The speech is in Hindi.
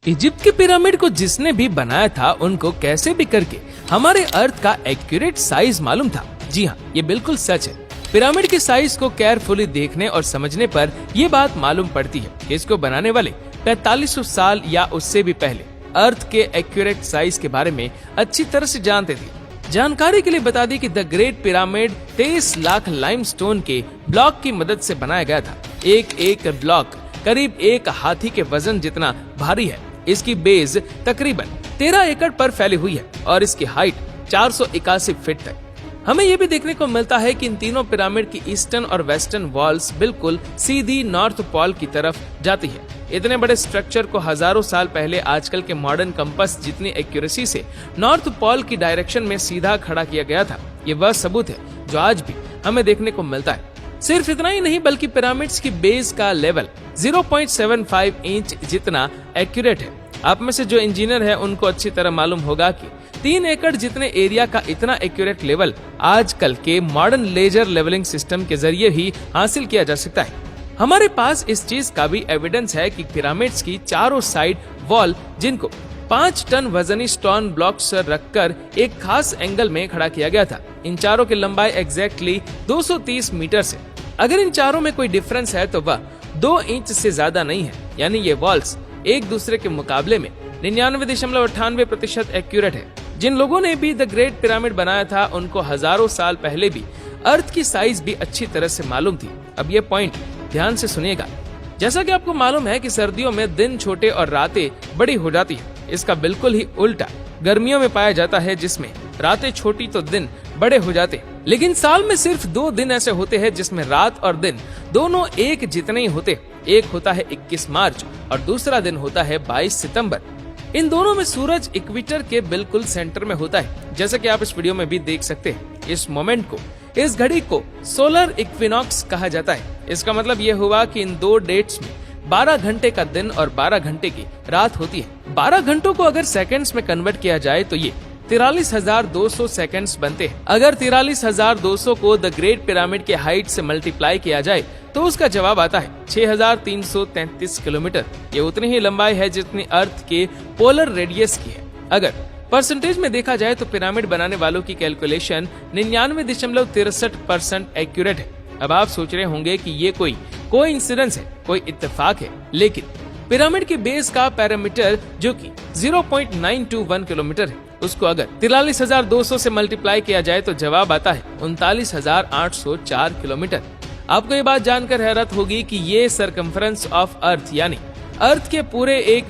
इजिप्ट के पिरामिड को जिसने भी बनाया था उनको कैसे भी करके हमारे अर्थ का एक्यूरेट साइज मालूम था। जी हाँ, ये बिल्कुल सच है। पिरामिड के साइज को केयरफुली देखने और समझने पर ये बात मालूम पड़ती है कि इसको बनाने वाले 4500 साल या उससे भी पहले अर्थ के एक्यूरेट साइज के बारे में अच्छी तरह से जानते थे। जानकारी के लिए बता दी कि the great pyramid 23 lakh limestone के ब्लॉक की मदद से बनाया गया था। एक ब्लॉक करीब एक हाथी के वजन जितना भारी है। इसकी बेस तकरीबन 13 एकड़ पर फैली हुई है और इसकी हाइट 481 फीट है। हमें यह भी देखने को मिलता है कि इन तीनों पिरामिड की ईस्टर्न और वेस्टर्न वॉल्स बिल्कुल सीधी नॉर्थ पोल की तरफ जाती है। इतने बड़े स्ट्रक्चर को हजारों साल पहले आजकल के मॉडर्न कंपास जितनी एक्यूरेसी से नॉर्थ पोल की डायरेक्शन में सीधा खड़ा किया गया था। ये वह सबूत है जो आज भी हमें देखने को मिलता है। सिर्फ इतना ही नहीं बल्कि पिरामिड्स की बेस का लेवल 0.75 इंच जितना एक्यूरेट है। आप में से जो इंजीनियर है उनको अच्छी तरह मालूम होगा कि 3 एकड़ जितने एरिया का इतना एक्यूरेट लेवल आजकल के मॉडर्न लेजर लेवलिंग सिस्टम के जरिए ही हासिल किया जा सकता है। हमारे पास इस चीज का भी एविडेंस है कि पिरामिड्स की चारों साइड वॉल जिनको 5 टन वजनी स्टोन ब्लॉक्स रखकर एक खास एंगल में खड़ा किया गया था। इन चारों की लंबाई एग्जैक्टली 230 मीटर से। अगर इन चारों में कोई डिफरेंस है तो वह 2 इंच से ज्यादा नहीं है। यानी ये वॉल्स एक दूसरे के मुकाबले में 99.98% एक्यूरेट है। जिन लोगों ने भी द ग्रेट पिरामिड बनाया था उनको हजारों साल पहले भी अर्थ की साइज भी अच्छी तरह से मालूम थी। अब ये पॉइंट ध्यान से सुनिएगा। जैसा कि आपको मालूम है कि सर्दियों में दिन छोटे और रातें बड़ी हो जाती है, इसका बिल्कुल ही उल्टा गर्मियों में पाया जाता है, जिसमें रातें छोटी तो दिन बड़े हो जाते। लेकिन साल में सिर्फ 2 दिन ऐसे होते हैं जिसमें रात और दिन दोनों एक जितने ही होते। एक होता है 21 मार्च और दूसरा दिन होता है 22 सितंबर। इन दोनों में सूरज इक्वेटर के बिल्कुल सेंटर में होता है, जैसा कि आप इस वीडियो में भी देख सकते हैं। इस मोमेंट को, इस घड़ी को सोलर इक्विनॉक्स कहा जाता है। इसका मतलब ये हुआ कि इन 2 डेट्स में 12 घंटे का दिन और 12 घंटे की रात होती है। 12 घंटों को अगर सेकंड्स में कन्वर्ट किया जाए तो ये 43,200 सेकंड्स बनते हैं। अगर 43,200 को द ग्रेट पिरामिड के हाइट से मल्टीप्लाई किया जाए तो उसका जवाब आता है 6,333 किलोमीटर। ये उतनी ही लंबाई है जितनी अर्थ के पोलर रेडियस की है। अगर परसेंटेज में देखा जाए तो पिरामिड बनाने वालों की कैलकुलेशन 99.63% एक्यूरेट है। अब आप सोच रहे होंगे कि ये कोई कोइंसिडेंस है, कोई इत्तेफाक है, लेकिन पिरामिड के बेस का पैरामीटर जो कि 0.921 किलोमीटर है, उसको अगर 43,200 से मल्टीप्लाई किया जाए तो जवाब आता है 39,804 किलोमीटर। आपको ये बात जानकर हैरत होगी कि ये सरकमफ्रेंस ऑफ अर्थ यानी अर्थ के पूरे एक